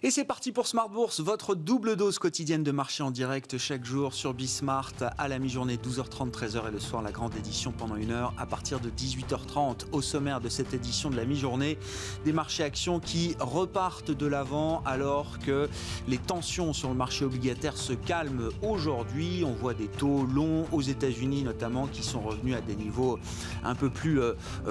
Et c'est parti pour Smart Bourse, votre double dose quotidienne de marché en direct chaque jour sur Bismart à la mi-journée 12h30, 13h et le soir la grande édition pendant 1 heure à partir de 18h30. Au sommaire de cette édition de la mi-journée, des marchés actions qui repartent de l'avant alors que les tensions sur le marché obligataire se calment aujourd'hui. On voit des taux longs aux États-Unis notamment qui sont revenus à des niveaux un peu plus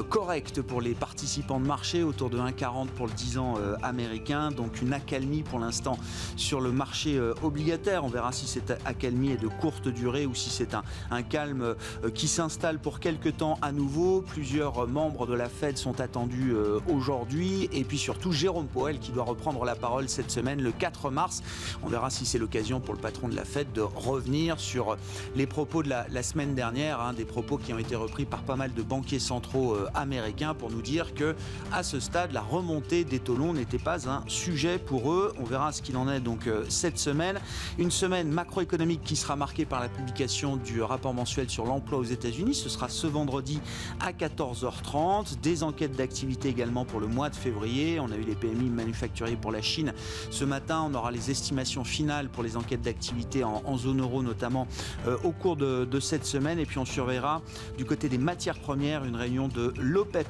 corrects pour les participants de marché, autour de 1,40 pour le 10 ans américain. Donc une accalmie pour l'instant sur le marché obligataire. On verra si cette accalmie est de courte durée ou si c'est un calme qui s'installe pour quelque temps à nouveau. Plusieurs membres de la Fed sont attendus aujourd'hui et puis surtout Jérôme Powell qui doit reprendre la parole cette semaine le 4 mars. On verra si c'est l'occasion pour le patron de la Fed de revenir sur les propos de la semaine dernière, des propos qui ont été repris par pas mal de banquiers centraux américains pour nous dire que à ce stade la remontée des taux longs n'était pas un sujet pour eux. On verra ce qu'il en est donc cette semaine. Une semaine macroéconomique qui sera marquée par la publication du rapport mensuel sur l'emploi aux États-Unis. Ce sera ce vendredi à 14h30. Des enquêtes d'activité également pour le mois de février. On a eu les PMI manufacturiers pour la Chine ce matin. On aura les estimations finales pour les enquêtes d'activité en zone euro notamment au cours de cette semaine. Et puis on surveillera du côté des matières premières une réunion de l'OPEP+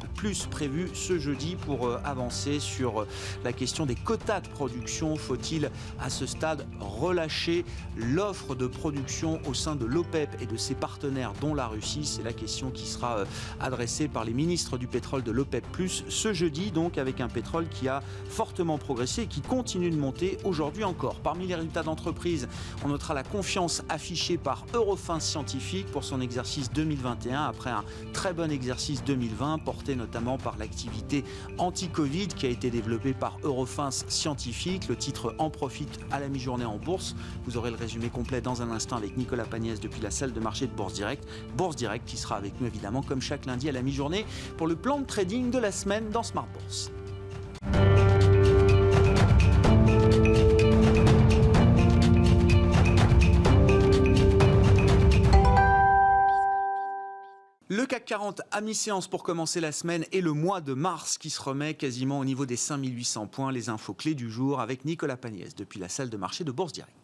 prévue ce jeudi pour avancer sur la question des quotas de production. Faut-il à ce stade relâcher l'offre de production au sein de l'OPEP et de ses partenaires dont la Russie? C'est la question qui sera adressée par les ministres du pétrole de l'OPEP+ ce jeudi, donc avec un pétrole qui a fortement progressé et qui continue de monter aujourd'hui encore. Parmi les résultats d'entreprise, on notera la confiance affichée par Eurofins Scientifique pour son exercice 2021 après un très bon exercice 2020 porté notamment par l'activité anti-Covid qui a été développée par Eurofins Scientifique. Le titre en profite à la mi-journée en bourse. Vous aurez le résumé complet dans un instant avec Nicolas Pagnès depuis la salle de marché de Bourse Direct. Bourse Direct qui sera avec nous évidemment comme chaque lundi à la mi-journée pour le plan de trading de la semaine dans Smart Bourse. Le CAC 40 à mi-séance pour commencer la semaine et le mois de mars qui se remet quasiment au niveau des 5800 points. Les infos clés du jour avec Nicolas Pagnès depuis la salle de marché de Bourse Direct.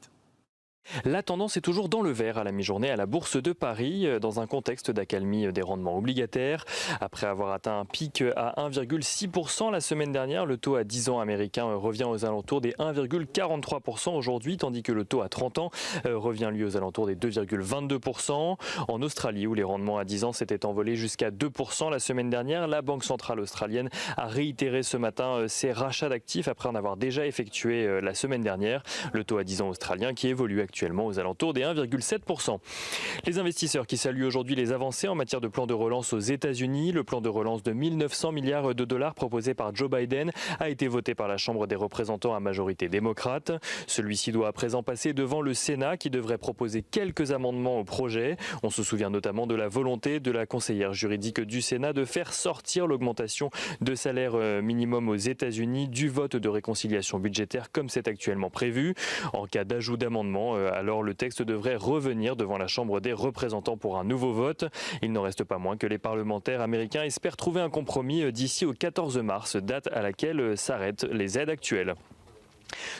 La tendance est toujours dans le vert à la mi-journée à la Bourse de Paris, dans un contexte d'accalmie des rendements obligataires. Après avoir atteint un pic à 1,6% la semaine dernière, le taux à 10 ans américain revient aux alentours des 1,43% aujourd'hui, tandis que le taux à 30 ans revient lui aux alentours des 2,22%. En Australie, où les rendements à 10 ans s'étaient envolés jusqu'à 2% la semaine dernière, la Banque centrale australienne a réitéré ce matin ses rachats d'actifs après en avoir déjà effectué la semaine dernière. Le taux à 10 ans australien qui évolue actuellement aux alentours des 1,7%. Les investisseurs qui saluent aujourd'hui les avancées en matière de plan de relance aux États-Unis. Le plan de relance de 1900 milliards de dollars proposé par Joe Biden a été voté par la Chambre des représentants à majorité démocrate. Celui-ci doit à présent passer devant le Sénat qui devrait proposer quelques amendements au projet. On se souvient notamment de la volonté de la conseillère juridique du Sénat de faire sortir l'augmentation de salaire minimum aux États-Unis du vote de réconciliation budgétaire comme c'est actuellement prévu. En cas d'ajout d'amendement, alors le texte devrait revenir devant la Chambre des représentants pour un nouveau vote. Il n'en reste pas moins que les parlementaires américains espèrent trouver un compromis d'ici au 14 mars, date à laquelle s'arrêtent les aides actuelles.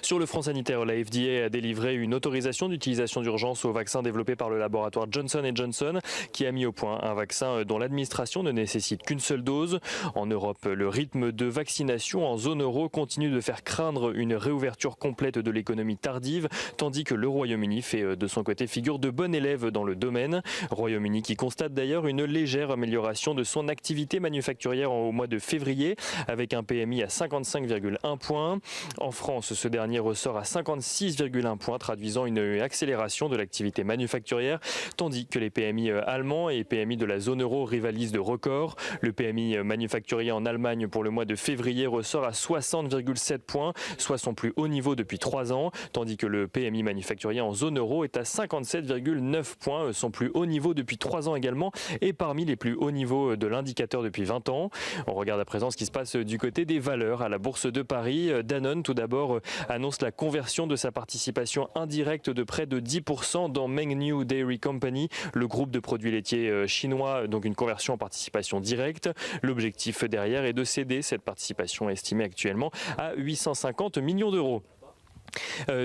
Sur le front sanitaire, la FDA a délivré une autorisation d'utilisation d'urgence au vaccin développé par le laboratoire Johnson & Johnson qui a mis au point un vaccin dont l'administration ne nécessite qu'une seule dose. En Europe, le rythme de vaccination en zone euro continue de faire craindre une réouverture complète de l'économie tardive, tandis que le Royaume-Uni fait de son côté figure de bon élève dans le domaine. Royaume-Uni qui constate d'ailleurs une légère amélioration de son activité manufacturière au mois de février avec un PMI à 55,1 points. En France, ce dernier ressort à 56,1 points, traduisant une accélération de l'activité manufacturière, tandis que les PMI allemands et PMI de la zone euro rivalisent de records. Le PMI manufacturier en Allemagne pour le mois de février ressort à 60,7 points, soit son plus haut niveau depuis 3 ans, tandis que le PMI manufacturier en zone euro est à 57,9 points, son plus haut niveau depuis 3 ans également, et parmi les plus hauts niveaux de l'indicateur depuis 20 ans. On regarde à présent ce qui se passe du côté des valeurs à la Bourse de Paris. Danone, tout d'abord, annonce la conversion de sa participation indirecte de près de 10% dans Mengniu Dairy Company, le groupe de produits laitiers chinois, donc une conversion en participation directe. L'objectif derrière est de céder cette participation estimée actuellement à 850 millions d'euros.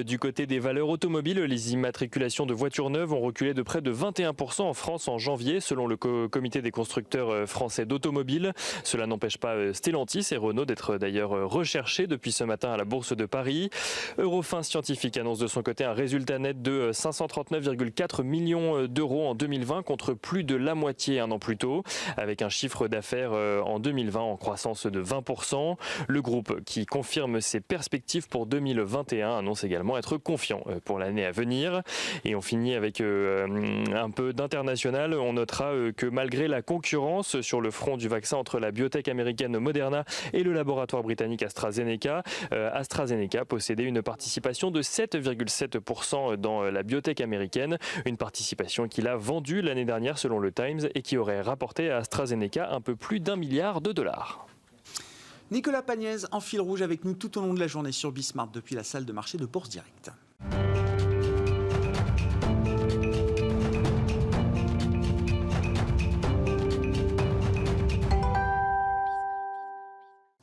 Du côté des valeurs automobiles, les immatriculations de voitures neuves ont reculé de près de 21% en France en janvier, selon le comité des constructeurs français d'automobiles. Cela n'empêche pas Stellantis et Renault d'être d'ailleurs recherchés depuis ce matin à la Bourse de Paris. Eurofins Scientifique annonce de son côté un résultat net de 539,4 millions d'euros en 2020 contre plus de la moitié un an plus tôt, avec un chiffre d'affaires en 2020 en croissance de 20%. Le groupe, qui confirme ses perspectives pour 2021, annonce également être confiant pour l'année à venir. Et on finit avec un peu d'international. On notera que malgré la concurrence sur le front du vaccin entre la biotech américaine Moderna et le laboratoire britannique AstraZeneca, AstraZeneca possédait une participation de 7,7% dans la biotech américaine, une participation qu'il a vendue l'année dernière selon le Times et qui aurait rapporté à AstraZeneca un peu plus d'1 milliard de dollars. Nicolas Pagnès en fil rouge avec nous tout au long de la journée sur Bismart depuis la salle de marché de Bourse Direct.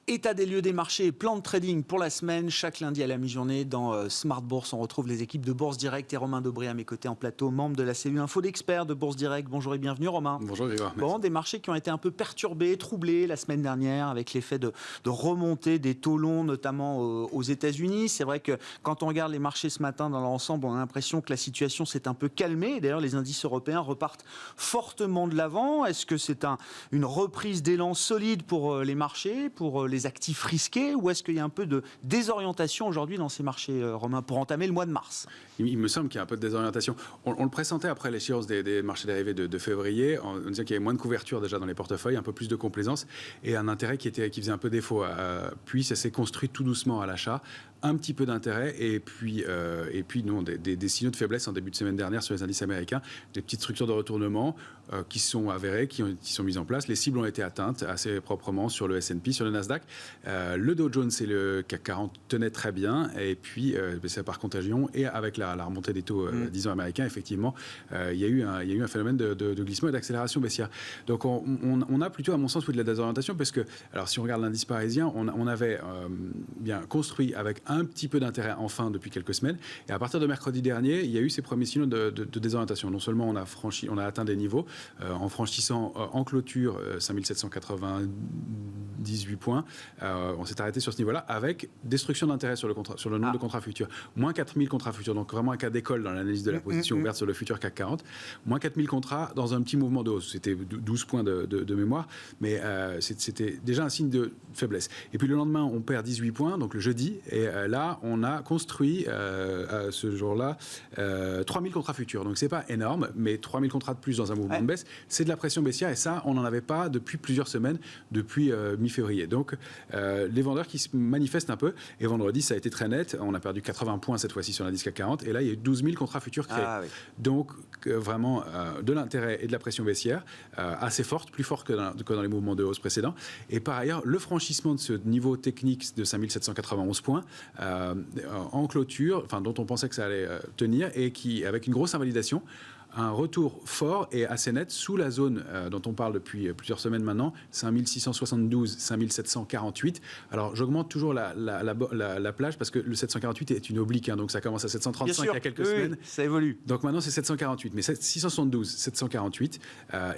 État des lieux des marchés et plan de trading pour la semaine. Chaque lundi à la mi-journée dans Smart Bourse, on retrouve les équipes de Bourse Direct et Romain Dobré à mes côtés en plateau, membre de la cellule info d'experts de Bourse Direct. Bonjour et bienvenue Romain. Bonjour Grégoire. Bon, des marchés qui ont été un peu perturbés, troublés la semaine dernière avec l'effet de remontée des taux longs, notamment aux États-Unis. C'est vrai que quand on regarde les marchés ce matin dans leur ensemble, on a l'impression que la situation s'est un peu calmée. D'ailleurs, les indices européens repartent fortement de l'avant. Est-ce que c'est une reprise d'élan solide pour les marchés, pour les actifs risqués, ou est-ce qu'il y a un peu de désorientation aujourd'hui dans ces marchés, Romain, pour entamer le mois de mars? Il me semble qu'il y a un peu de désorientation. On le pressentait après l'échéance des marchés dérivés de février, en disant qu'il y avait moins de couverture déjà dans les portefeuilles, un peu plus de complaisance et un intérêt qui faisait un peu défaut. Puis ça s'est construit tout doucement à l'achat, un petit peu d'intérêt et puis non, des signaux de faiblesse en début de semaine dernière sur les indices américains, des petites structures de retournement qui sont avérées, qui sont mises en place. Les cibles ont été atteintes assez proprement sur le S&P, sur le Nasdaq. Le Dow Jones et le CAC 40 tenaient très bien et puis c'est par contagion et avec la remontée des taux 10 ans américains, effectivement, il y a eu un phénomène de glissement et d'accélération baissière. Donc on a plutôt, à mon sens, de la désorientation parce que, alors si on regarde l'indice parisien, on avait bien construit avec un petit peu d'intérêt enfin depuis quelques semaines et à partir de mercredi dernier, il y a eu ces premiers signaux de désorientation. Non seulement on a atteint des niveaux en franchissant en clôture 5798 points, on s'est arrêté sur ce niveau-là avec destruction d'intérêt sur le nombre de contrats futurs. Moins 4000 contrats futurs, donc vraiment un cas d'école dans l'analyse de la position ouverte sur le futur CAC 40. Moins 4000 contrats dans un petit mouvement de hausse. C'était 12 points de mémoire, mais c'était déjà un signe de faiblesse. Et puis le lendemain, on perd 18 points, donc le jeudi, et là, on a construit ce jour-là 3000 contrats futurs. Donc c'est pas énorme, mais 3000 contrats de plus dans un mouvement de baisse, c'est de la pression baissière, et ça, on n'en avait pas depuis plusieurs semaines, depuis mi-février. Donc les vendeurs qui se manifestent un peu, et vendredi, ça a été très net, on a perdu 80 points cette fois-ci sur l'indice CAC 40, et là, il y a eu 12 000 contrats futurs créés. Donc vraiment de l'intérêt et de la pression baissière assez forte, plus forte que dans les mouvements de hausse précédents. Et par ailleurs, le franchissement de ce niveau technique de 5791 points en clôture, enfin, dont on pensait que ça allait tenir, et qui, avec une grosse invalidation, un retour fort et assez net sous la zone dont on parle depuis plusieurs semaines maintenant, 5672, 5748. Alors j'augmente toujours la plage parce que le 748 est une oblique, donc ça commence à 735 il y a quelques semaines. Ça évolue. Donc maintenant c'est 748, mais 672, 748.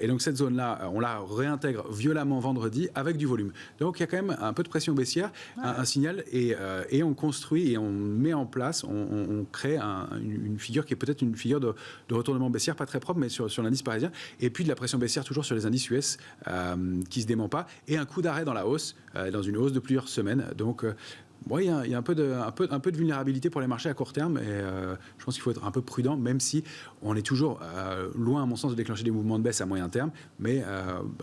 Et donc cette zone-là, on la réintègre violemment vendredi avec du volume. Donc il y a quand même un peu de pression baissière, un signal, et on construit et on met en place, on crée une figure qui est peut-être une figure de retournement baissière, pas très propre, mais sur l'indice parisien, et puis de la pression baissière toujours sur les indices US qui se dément pas, et un coup d'arrêt dans la hausse, dans une hausse de plusieurs semaines. Donc il y a un peu de vulnérabilité pour les marchés à court terme, et je pense qu'il faut être un peu prudent, même si on est toujours loin, à mon sens, de déclencher des mouvements de baisse à moyen terme, mais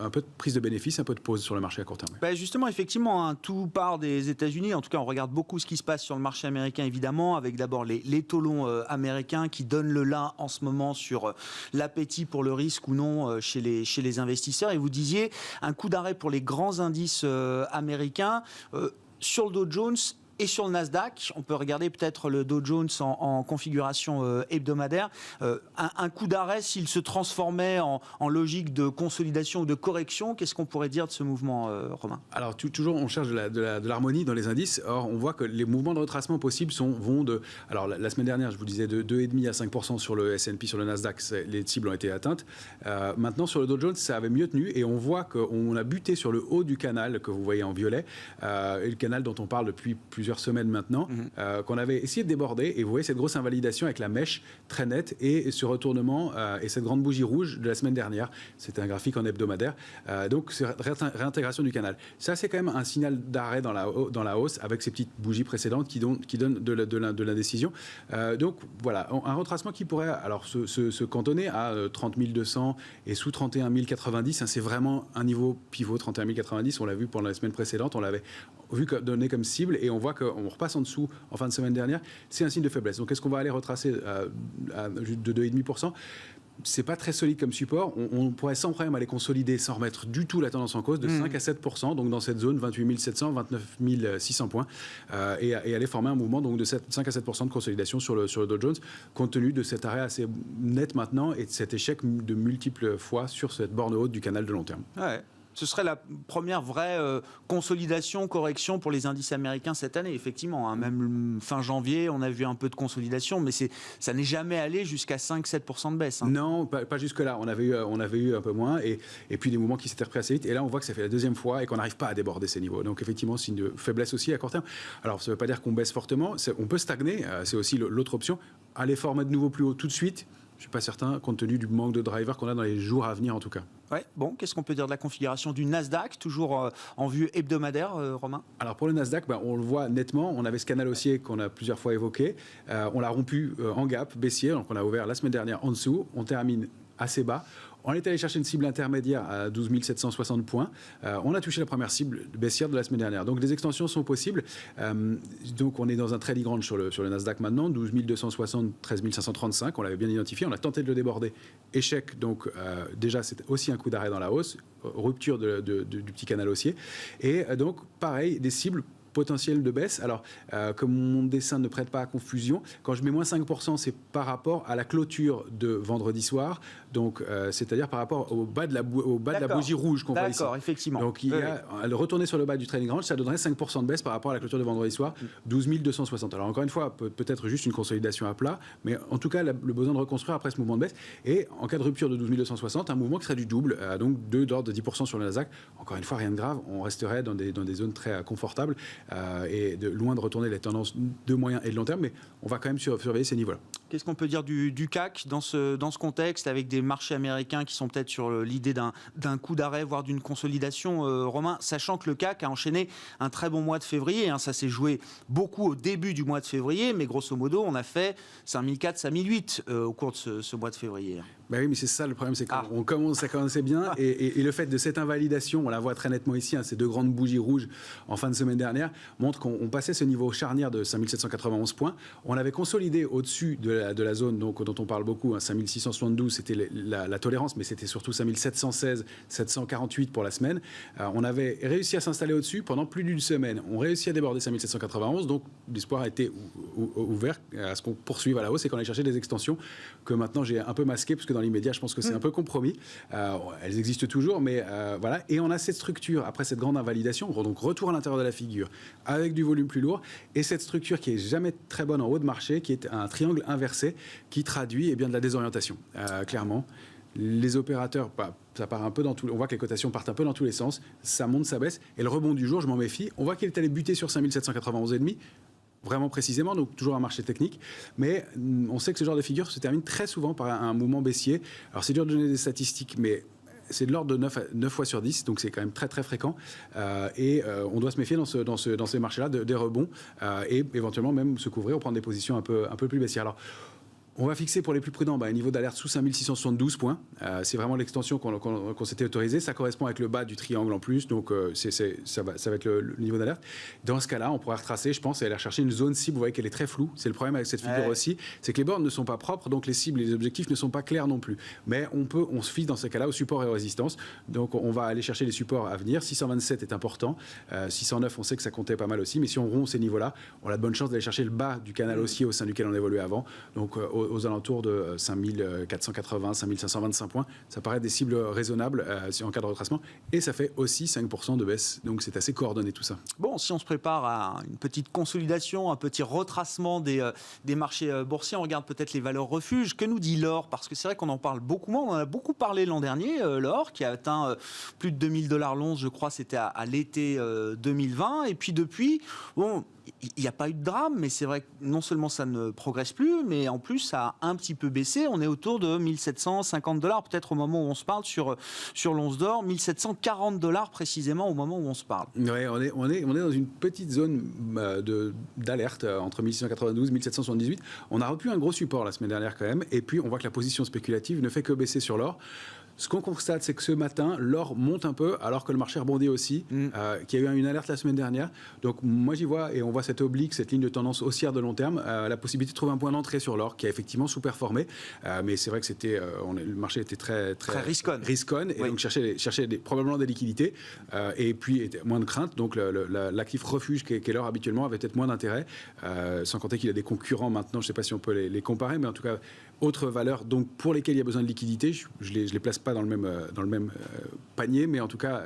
un peu de prise de bénéfice, un peu de pause sur le marché à court terme. Justement, effectivement, tout part des États-Unis. En tout cas, on regarde beaucoup ce qui se passe sur le marché américain, évidemment, avec d'abord les taux longs américains qui donnent le là en ce moment sur l'appétit pour le risque ou non chez les investisseurs. Et vous disiez un coup d'arrêt pour les grands indices américains. Sur le Dow Jones, Et sur le Nasdaq, on peut regarder peut-être le Dow Jones en configuration hebdomadaire. Un coup d'arrêt, s'il se transformait en logique de consolidation ou de correction, qu'est-ce qu'on pourrait dire de ce mouvement, Romain? Alors toujours, on cherche de l'harmonie dans les indices. Or, on voit que les mouvements de retracement possibles vont de... Alors, la semaine dernière, je vous disais de 2,5 à 5% sur le S&P, sur le Nasdaq, les cibles ont été atteintes. Maintenant, sur le Dow Jones, ça avait mieux tenu et on voit qu'on a buté sur le haut du canal que vous voyez en violet, et le canal dont on parle depuis plusieurs semaines maintenant, qu'on avait essayé de déborder. Et vous voyez cette grosse invalidation avec la mèche très nette et ce retournement et cette grande bougie rouge de la semaine dernière. C'était un graphique en hebdomadaire. Donc, c'est réintégration du canal. Ça, c'est quand même un signal d'arrêt dans la hausse avec ces petites bougies précédentes qui donnent de l'indécision. Donc, voilà, un retracement qui pourrait alors se cantonner à 30 200 et sous 31 090. C'est vraiment un niveau pivot, 31 090. On l'a vu pendant la semaine précédente. On l'avait vu donné comme cible et on voit qu'on repasse en dessous en fin de semaine dernière. C'est un signe de faiblesse. Donc, est-ce qu'on va aller retracer de 2,5%? C'est pas très solide comme support. On pourrait sans problème aller consolider sans remettre du tout la tendance en cause de 5 à 7%, donc dans cette zone 28 700, 29 600 points, et aller former un mouvement donc de 5 à 7% de consolidation sur le Dow Jones, compte tenu de cet arrêt assez net maintenant et de cet échec de multiples fois sur cette borne haute du canal de long terme. Ouais. Ce serait la première vraie consolidation, correction pour les indices américains cette année, effectivement. Hein. Même fin janvier, on a vu un peu de consolidation, mais ça n'est jamais allé jusqu'à 5-7% de baisse. Hein. Non, pas jusque-là. On avait eu un peu moins, et puis des mouvements qui s'étaient repris assez vite. Et là, on voit que ça fait la deuxième fois et qu'on n'arrive pas à déborder ces niveaux. Donc, effectivement, signe de faiblesse aussi à court terme. Alors, ça ne veut pas dire qu'on baisse fortement. On peut stagner. C'est aussi l'autre option. Aller former de nouveau plus haut tout de suite. Je ne suis pas certain, compte tenu du manque de driver qu'on a dans les jours à venir, en tout cas. Ouais, bon, qu'est-ce qu'on peut dire de la configuration du Nasdaq, toujours en vue hebdomadaire, Romain? Alors pour le Nasdaq, on le voit nettement, on avait ce canal haussier qu'on a plusieurs fois évoqué, on l'a rompu en gap baissier, donc on a ouvert la semaine dernière en dessous, on termine assez bas. On est allé chercher une cible intermédiaire à 12 760 points. On a touché la première cible baissière de la semaine dernière. Donc, des extensions sont possibles. Donc, on est dans un trading range sur le Nasdaq maintenant. 12 260, 13 535. On l'avait bien identifié. On a tenté de le déborder. Échec. Donc, déjà, c'est aussi un coup d'arrêt dans la hausse. Rupture du petit canal haussier. Et donc, pareil, des cibles potentiel de baisse. Alors, comme mon dessin ne prête pas à confusion, quand je mets moins 5%, c'est par rapport à la clôture de vendredi soir, donc c'est-à-dire par rapport au bas de la bougie rouge qu'on voit ici. D'accord, effectivement. Donc, retourner sur le bas du trading range, ça donnerait 5% de baisse par rapport à la clôture de vendredi soir, 12 260. Alors, encore une fois, peut-être juste une consolidation à plat, mais en tout cas, le besoin de reconstruire après ce mouvement de baisse. Et en cas de rupture de 12 260, un mouvement qui serait du double, donc d'ordre de 10% sur le Nasdaq. Encore une fois, rien de grave, on resterait dans des zones très confortables. Et loin de retourner les tendances de moyen et de long terme, mais on va quand même surveiller ces niveaux-là. Qu'est-ce qu'on peut dire du CAC dans ce contexte, avec des marchés américains qui sont peut-être sur l'idée d'un coup d'arrêt, voire d'une consolidation, Romain, sachant que le CAC a enchaîné un très bon mois de février, hein, ça s'est joué beaucoup au début du mois de février, mais grosso modo, on a fait 5004, 5008 au cours de ce mois de février. Ben oui, mais c'est ça le problème, c'est qu'on commence à commencer bien, et le fait de cette invalidation, on la voit très nettement ici, hein, ces deux grandes bougies rouges en fin de semaine dernière, montre qu'on passait ce niveau charnière de 5791 points. On avait consolidé au-dessus de la zone dont on parle beaucoup, hein, 5672, c'était la tolérance, mais c'était surtout 5716, 748 pour la semaine. On avait réussi à s'installer au-dessus pendant plus d'une semaine. On réussit à déborder 5791, donc l'espoir a été ouvert à ce qu'on poursuive à la hausse et qu'on allait chercher des extensions que maintenant j'ai un peu masquées, parce que dans l'immédiat, je pense que c'est un peu compromis. Elles existent toujours, mais voilà. Et on a cette structure, après cette grande invalidation, donc retour à l'intérieur de la figure, avec du volume plus lourd, et cette structure qui est jamais très bonne en haut de marché, qui est un triangle inversé, qui traduit bien de la désorientation, clairement. Les opérateurs, ça part un peu dans on voit que les cotations partent un peu dans tous les sens, ça monte, ça baisse, et le rebond du jour, je m'en méfie. On voit qu'il est allé buter sur 5791,5, vraiment précisément, donc toujours un marché technique, mais on sait que ce genre de figure se termine très souvent par un mouvement baissier. Alors c'est dur de donner des statistiques, mais c'est de l'ordre de 9 fois sur 10, donc c'est quand même très très fréquent, et on doit se méfier dans ces marchés-là des rebonds, et éventuellement même se couvrir ou prendre des positions un peu plus baissières. Alors, On va fixer pour les plus prudents un niveau d'alerte sous 5672 points. C'est vraiment l'extension qu'on s'était autorisée. Ça correspond avec le bas du triangle en plus, donc ça va être le niveau d'alerte. Dans ce cas-là, on pourra retracer, je pense, et aller chercher une zone cible. Vous voyez qu'elle est très floue. C'est le problème avec cette figure aussi, c'est que les bornes ne sont pas propres, donc les cibles et les objectifs ne sont pas clairs non plus. Mais on se fie dans ces cas-là aux supports et aux résistances. Donc on va aller chercher les supports à venir. 627 est important. 609, on sait que ça comptait pas mal aussi. Mais si on rompt ces niveaux-là, on a de bonnes chances d'aller chercher le bas du canal haussier au sein duquel on évoluait avant. Donc aux alentours de 5480, 5525 points. Ça paraît des cibles raisonnables en cas de retracement. Et ça fait aussi 5% de baisse. Donc c'est assez coordonné tout ça. Bon, si on se prépare à une petite consolidation, un petit retracement des marchés boursiers, on regarde peut-être les valeurs refuges. Que nous dit l'or? Parce que c'est vrai qu'on en parle beaucoup moins. On en a beaucoup parlé l'an dernier, l'or, qui a atteint plus de $2000 l'once, je crois, c'était à l'été 2020. Et puis depuis, bon, il n'y a pas eu de drame, mais c'est vrai que non seulement ça ne progresse plus, mais en plus ça a un petit peu baissé. On est autour de $1750, peut-être au moment où on se parle sur l'once d'or, $1740 précisément au moment où on se parle. Oui, on est dans une petite zone d'alerte entre 1692 et 1778. On a repris un gros support la semaine dernière quand même, et puis on voit que la position spéculative ne fait que baisser sur l'or. Ce qu'on constate, c'est que ce matin, l'or monte un peu, alors que le marché rebondit aussi, qu'il y a eu une alerte la semaine dernière. Donc moi j'y vois, et on voit cette oblique, cette ligne de tendance haussière de long terme, la possibilité de trouver un point d'entrée sur l'or, qui a effectivement sous-performé. Mais c'est vrai que le marché était très risconne, et donc cherchait probablement des liquidités, et puis était moins de crainte. Donc l'actif refuge qu'est l'or habituellement avait peut-être moins d'intérêt, sans compter qu'il y a des concurrents maintenant, je ne sais pas si on peut les comparer, mais en tout cas, autres valeurs donc, pour lesquelles il y a besoin de liquidité. Je les place pas dans le même panier, mais en tout cas,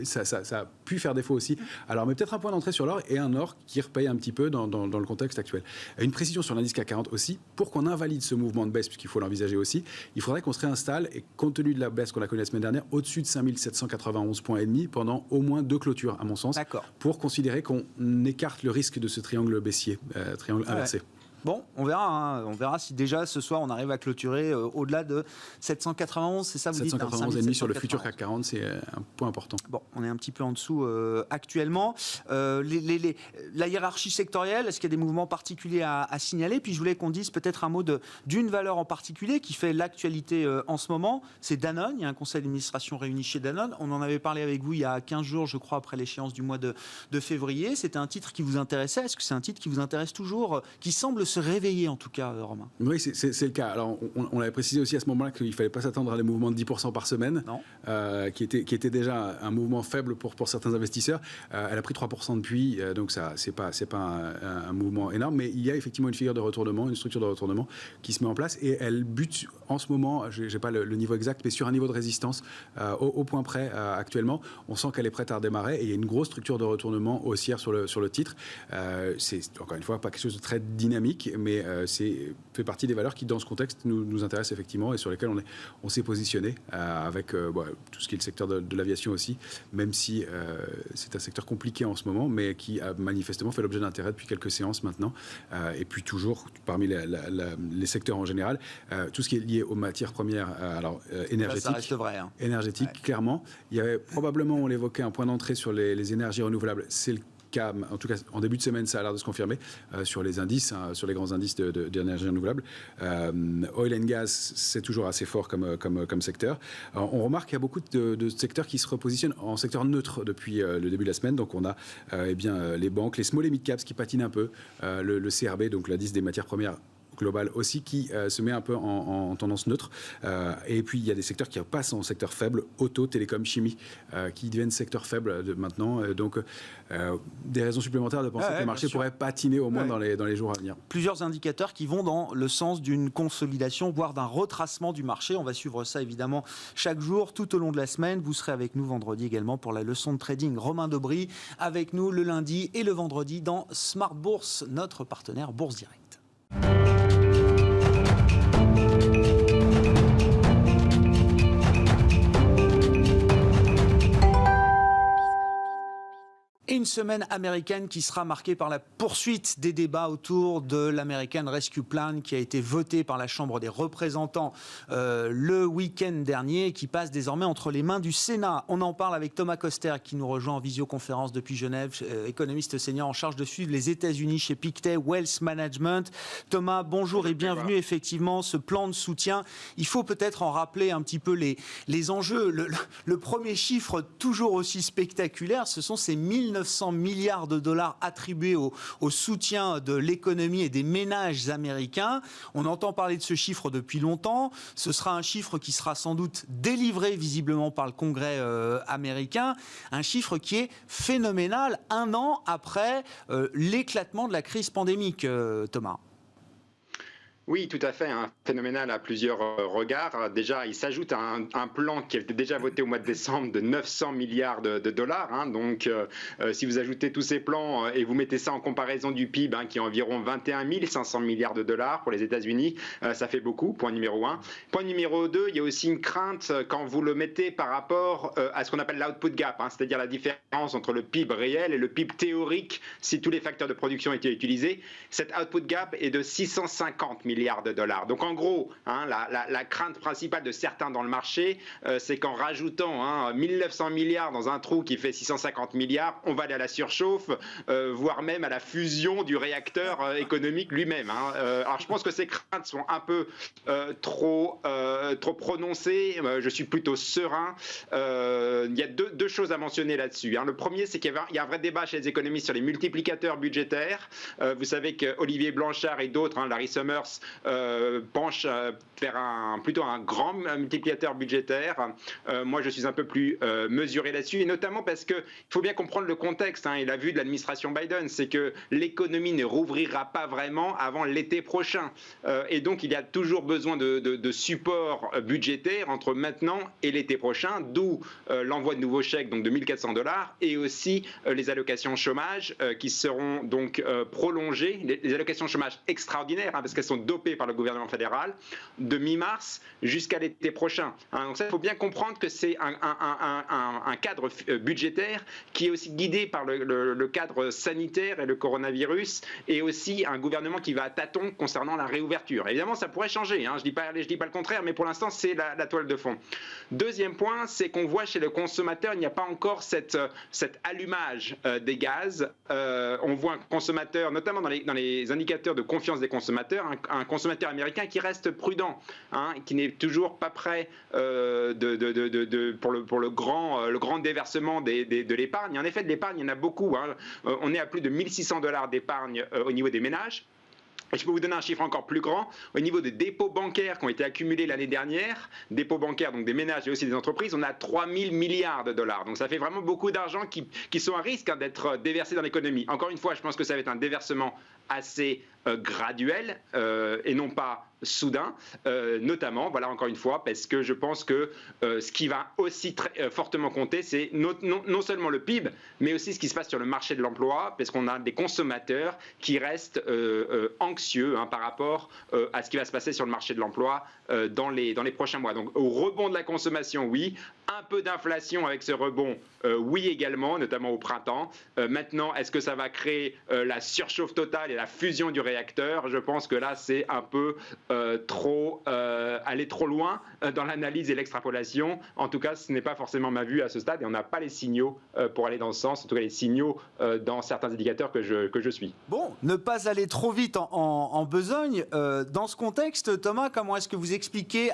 ça a pu faire défaut aussi. Alors, mais peut-être un point d'entrée sur l'or et un or qui repaye un petit peu dans le contexte actuel. Une précision sur l'indice CAC 40 aussi, pour qu'on invalide ce mouvement de baisse, puisqu'il faut l'envisager aussi, il faudrait qu'on se réinstalle, et compte tenu de la baisse qu'on a connue la semaine dernière, au-dessus de 5791 points et demi pendant au moins 2 clôtures, à mon sens, pour considérer qu'on écarte le risque de ce triangle baissier, triangle inversé. Bon, on verra si déjà ce soir on arrive à clôturer au-delà de 791, c'est ça vous dites 791,5 sur le futur CAC 40, c'est un point important. Bon, on est un petit peu en dessous actuellement. La hiérarchie sectorielle, est-ce qu'il y a des mouvements particuliers à signaler? Puis je voulais qu'on dise peut-être un mot d'une valeur en particulier qui fait l'actualité en ce moment, c'est Danone. Il y a un conseil d'administration réuni chez Danone. On en avait parlé avec vous il y a 15 jours, je crois, après l'échéance du mois de février. C'était un titre qui vous intéressait. Est-ce que c'est un titre qui vous intéresse toujours, qui semble se réveiller en tout cas, Romain? Oui, c'est le cas. Alors, on avait précisé aussi à ce moment-là qu'il ne fallait pas s'attendre à des mouvements de 10% par semaine, qui était déjà un mouvement faible pour certains investisseurs. Elle a pris 3% depuis, donc c'est pas un mouvement énorme, mais il y a effectivement une figure de retournement, une structure de retournement qui se met en place, et elle bute en ce moment, je n'ai pas le niveau exact, mais sur un niveau de résistance au point près actuellement. On sent qu'elle est prête à redémarrer, et il y a une grosse structure de retournement haussière sur le titre. C'est encore une fois pas quelque chose de très dynamique, mais fait partie des valeurs qui, dans ce contexte, nous intéressent effectivement et sur lesquelles on s'est positionné avec tout ce qui est le secteur de l'aviation aussi, même si c'est un secteur compliqué en ce moment, mais qui a manifestement fait l'objet d'intérêt depuis quelques séances maintenant. Et puis toujours, parmi les secteurs en général, tout ce qui est lié aux matières premières, énergétiques. Ça reste vrai. Énergétiques, clairement. Il y avait probablement, on l'évoquait, un point d'entrée sur les énergies renouvelables. C'est le cas, en tout cas en début de semaine, ça a l'air de se confirmer sur les indices, sur les grands indices d'énergie renouvelable. Oil and gas, c'est toujours assez fort comme secteur. Alors, on remarque qu'il y a beaucoup de secteurs qui se repositionnent en secteur neutre depuis le début de la semaine. Donc on a les banques, les small et mid caps qui patinent un peu, le CRB, donc l'indice des matières premières global aussi, qui se met un peu en tendance neutre. Et puis, il y a des secteurs qui passent en secteur faible, auto, télécom, chimie, qui deviennent secteurs faibles maintenant. Donc, des raisons supplémentaires de penser que le marché pourrait patiner au moins dans les jours à venir. Plusieurs indicateurs qui vont dans le sens d'une consolidation, voire d'un retracement du marché. On va suivre ça, évidemment, chaque jour, tout au long de la semaine. Vous serez avec nous vendredi également pour la leçon de trading. Romain Daubry, avec nous le lundi et le vendredi dans Smart Bourse, notre partenaire Bourse Direct. Et une Une semaine américaine qui sera marquée par la poursuite des débats autour de l'American Rescue Plan qui a été voté par la Chambre des représentants le week-end dernier et qui passe désormais entre les mains du Sénat. On en parle avec Thomas Koster qui nous rejoint en visioconférence depuis Genève, économiste senior en charge de suivre les États-Unis chez Pictet Wealth Management. Thomas, bonjour et bienvenue. Effectivement, ce plan de soutien, il faut peut-être en rappeler un petit peu les enjeux. Le premier chiffre, toujours aussi spectaculaire, ce sont ces 1900 milliards de dollars attribués au soutien de l'économie et des ménages américains. On entend parler de ce chiffre depuis longtemps. Ce sera un chiffre qui sera sans doute délivré visiblement par le Congrès américain. Un chiffre qui est phénoménal un an après l'éclatement de la crise pandémique, Thomas. Oui, tout à fait, phénoménal à plusieurs regards. Déjà, il s'ajoute à un plan qui a été déjà voté au mois de décembre de 900 milliards de dollars. Donc, si vous ajoutez tous ces plans et vous mettez ça en comparaison du PIB, qui est environ 21 500 milliards de dollars pour les États-Unis, ça fait beaucoup, point numéro 1. Point numéro 2, il y a aussi une crainte quand vous le mettez par rapport à ce qu'on appelle l'output gap, c'est-à-dire la différence entre le PIB réel et le PIB théorique si tous les facteurs de production étaient utilisés. Cet output gap est de 650 milliards de dollars. Donc en gros, la crainte principale de certains dans le marché, c'est qu'en rajoutant 1900 milliards dans un trou qui fait 650 milliards, on va aller à la surchauffe, voire même à la fusion du réacteur économique lui-même. Alors je pense que ces craintes sont un peu trop prononcées. Je suis plutôt serein. Il y a deux choses à mentionner là-dessus. Le premier, c'est qu'il y a un vrai débat chez les économistes sur les multiplicateurs budgétaires. Vous savez qu'Olivier Blanchard et d'autres, Larry Summers, penche vers plutôt un grand multiplicateur budgétaire. Moi, je suis un peu plus mesuré là-dessus, et notamment parce qu'il faut bien comprendre le contexte et la vue de l'administration Biden, c'est que l'économie ne rouvrira pas vraiment avant l'été prochain. Et donc, il y a toujours besoin de support budgétaire entre maintenant et l'été prochain, d'où l'envoi de nouveaux chèques donc de 1 400 $, et aussi les allocations chômage qui seront donc prolongées, les allocations chômage extraordinaires, parce qu'elles sont dopées par le gouvernement fédéral, de mi-mars jusqu'à l'été prochain. Donc ça, il faut bien comprendre que c'est un cadre budgétaire qui est aussi guidé par le cadre sanitaire et le coronavirus, et aussi un gouvernement qui va à tâtons concernant la réouverture. Évidemment, ça pourrait changer, je dis pas le contraire, mais pour l'instant, c'est la toile de fond. Deuxième point, c'est qu'on voit chez le consommateur, il n'y a pas encore cet allumage des gaz. On voit un consommateur, notamment dans les indicateurs de confiance des consommateurs, un consommateur américain qui reste prudent, qui n'est toujours pas prêt pour le grand déversement de l'épargne. En effet, de l'épargne, il y en a beaucoup. On est à plus de 1 600 $ d'épargne au niveau des ménages. Et je peux vous donner un chiffre encore plus grand. Au niveau des dépôts bancaires qui ont été accumulés l'année dernière, dépôts bancaires donc des ménages et aussi des entreprises, on a 3 000 milliards de dollars. Donc ça fait vraiment beaucoup d'argent qui sont à risque d'être déversés dans l'économie. Encore une fois, je pense que ça va être un déversement assez graduel et non pas soudain, notamment, voilà, encore une fois, parce que je pense que ce qui va aussi très fortement compter, c'est non seulement le PIB, mais aussi ce qui se passe sur le marché de l'emploi, parce qu'on a des consommateurs qui restent anxieux par rapport à ce qui va se passer sur le marché de l'emploi dans les prochains mois. Donc au rebond de la consommation, oui, un peu d'inflation avec ce rebond, oui également, notamment au printemps. Maintenant, est-ce que ça va créer la surchauffe totale et la fusion du réacteur? Je pense que là, c'est un peu aller trop loin dans l'analyse et l'extrapolation. En tout cas, ce n'est pas forcément ma vue à ce stade, et on n'a pas les signaux pour aller dans ce sens, en tout cas les signaux dans certains indicateurs que je suis. Bon, ne pas aller trop vite en besogne. Dans ce contexte, Thomas, comment est-ce que vous expliquez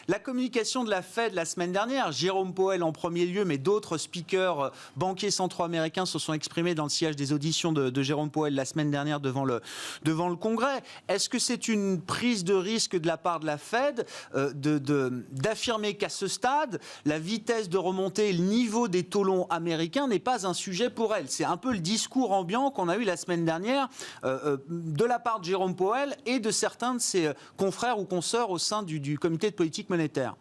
la communication de la Fed la semaine dernière? Jérôme Powell en premier lieu, mais d'autres speakers banquiers centraux américains se sont exprimés dans le sillage des auditions de Jérôme Powell la semaine dernière devant le Congrès. Est-ce que c'est une prise de risque de la part de la Fed d'affirmer qu'à ce stade, la vitesse de remontée et le niveau des taux longs américains n'est pas un sujet pour elle? C'est un peu le discours ambiant qu'on a eu la semaine dernière de la part de Jérôme Powell et de certains de ses confrères ou consoeurs au sein du comité de politique monétaire.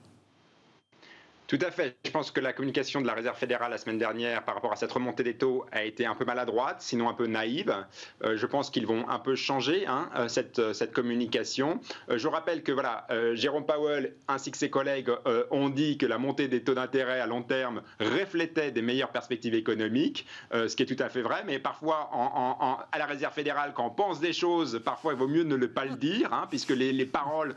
Tout à fait. Je pense que la communication de la Réserve fédérale la semaine dernière par rapport à cette remontée des taux a été un peu maladroite, sinon un peu naïve. Je pense qu'ils vont un peu changer cette communication. Je rappelle que Jérôme Powell ainsi que ses collègues ont dit que la montée des taux d'intérêt à long terme reflétait des meilleures perspectives économiques, ce qui est tout à fait vrai. Mais parfois, à la Réserve fédérale, quand on pense des choses, parfois il vaut mieux ne pas le dire, puisque les paroles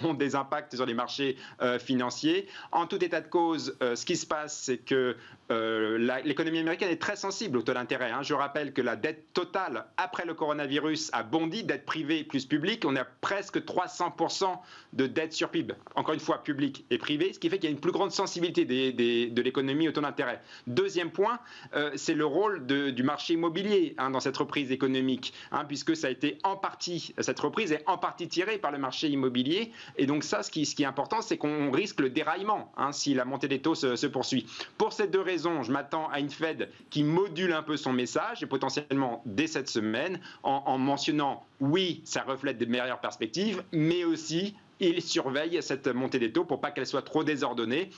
ont des impacts sur les marchés financiers. En tout état de cause, ce qui se passe, c'est que l'économie américaine est très sensible au taux d'intérêt. Je rappelle que la dette totale après le coronavirus a bondi, dette privée plus publique. On a presque 300% de dette sur PIB, encore une fois publique et privée, ce qui fait qu'il y a une plus grande sensibilité de l'économie au taux d'intérêt. Deuxième point, c'est le rôle du marché immobilier dans cette reprise économique, puisque ça a été cette reprise est en partie tirée par le marché immobilier. Et donc ça, ce qui est important, c'est qu'on risque le déraillement si la montée des taux se poursuit. Pour ces deux raisons, je m'attends à une Fed qui module un peu son message, et potentiellement dès cette semaine, en mentionnant, oui, ça reflète des meilleures perspectives, mais aussi il surveille cette montée des taux pour pas qu'elle soit trop désordonnée.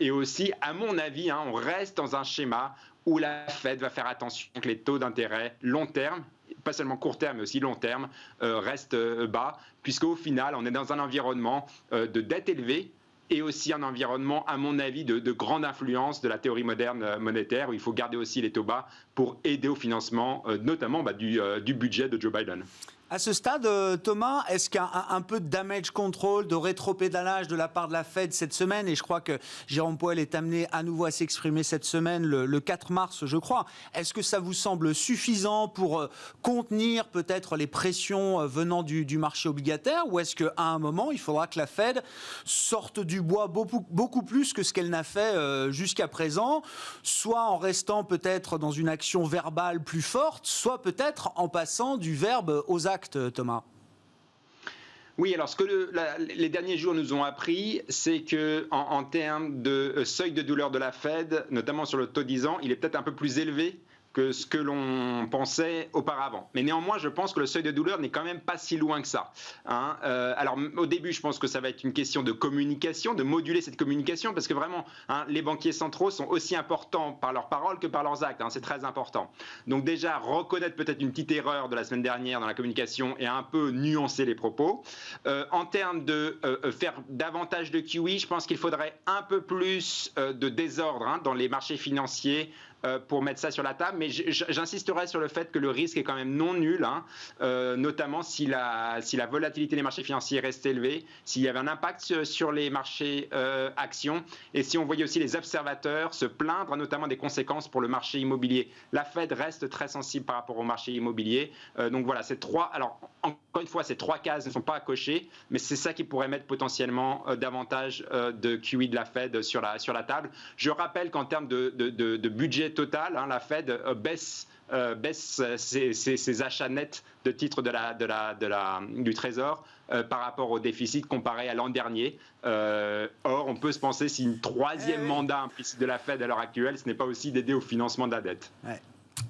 Et aussi, à mon avis, on reste dans un schéma où la Fed va faire attention que les taux d'intérêt long terme, pas seulement court terme, mais aussi long terme, restent bas, puisqu'au final, on est dans un environnement de dette élevée, et aussi un environnement, à mon avis, de grande influence de la théorie moderne monétaire, où il faut garder aussi les taux bas pour aider au financement, notamment du budget de Joe Biden. À ce stade, Thomas, est-ce qu'il y a un peu de damage control, de rétropédalage de la part de la Fed cette semaine? Et je crois que Jérôme Powell est amené à nouveau à s'exprimer cette semaine, le 4 mars, je crois. Est-ce que ça vous semble suffisant pour contenir peut-être les pressions venant du marché obligataire? Ou est-ce qu'à un moment, il faudra que la Fed sorte du bois beaucoup plus que ce qu'elle n'a fait jusqu'à présent, soit en restant peut-être dans une action verbale plus forte, soit peut-être en passant du verbe aux actes, Thomas? Oui, alors ce que les derniers jours nous ont appris, c'est que en termes de seuil de douleur de la Fed, notamment sur le taux 10 ans, il est peut-être un peu plus élevé que ce que l'on pensait auparavant. Mais néanmoins, je pense que le seuil de douleur n'est quand même pas si loin que ça. Alors, au début, je pense que ça va être une question de communication, de moduler cette communication, parce que vraiment, les banquiers centraux sont aussi importants par leurs paroles que par leurs actes. C'est très important. Donc déjà, reconnaître peut-être une petite erreur de la semaine dernière dans la communication et un peu nuancer les propos. En termes de faire davantage de QE, je pense qu'il faudrait un peu plus de désordre dans les marchés financiers pour mettre ça sur la table, mais j'insisterai sur le fait que le risque est quand même non nul, notamment si la volatilité des marchés financiers reste élevée, s'il y avait un impact sur les marchés actions, et si on voyait aussi les observateurs se plaindre notamment des conséquences pour le marché immobilier. La Fed reste très sensible par rapport au marché immobilier, donc voilà, alors encore une fois, ces trois cases ne sont pas à cocher, mais c'est ça qui pourrait mettre potentiellement davantage de QE de la Fed sur la table. Je rappelle qu'en termes de budget total, la Fed baisse ses achats nets de titres du Trésor par rapport au déficit comparé à l'an dernier. Or, on peut se penser si une troisième mandat implicite de la Fed à l'heure actuelle, ce n'est pas aussi d'aider au financement de la dette. Ouais.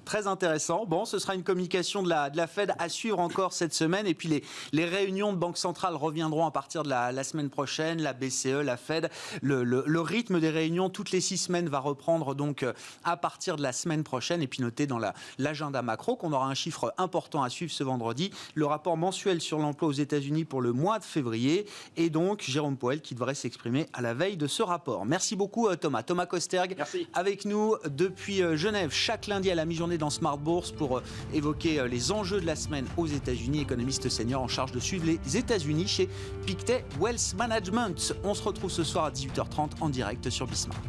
Très intéressant. Bon, ce sera une communication de la Fed à suivre encore cette semaine. Et puis les réunions de Banque centrale reviendront à partir de la semaine prochaine. La BCE, la Fed. Le rythme des réunions toutes les 6 semaines va reprendre donc à partir de la semaine prochaine. Et puis notez dans l'agenda macro qu'on aura un chiffre important à suivre ce vendredi. Le rapport mensuel sur l'emploi aux États-Unis pour le mois de février. Et donc Jérôme Powell qui devrait s'exprimer à la veille de ce rapport. Merci beaucoup Thomas. Thomas Kosterg avec nous depuis Genève chaque lundi à la mi-journée dans Smart Bourse pour évoquer les enjeux de la semaine aux États-Unis, économiste senior en charge de suivre les États-Unis chez Pictet Wealth Management. On se retrouve ce soir à 18h30 en direct sur Bismart.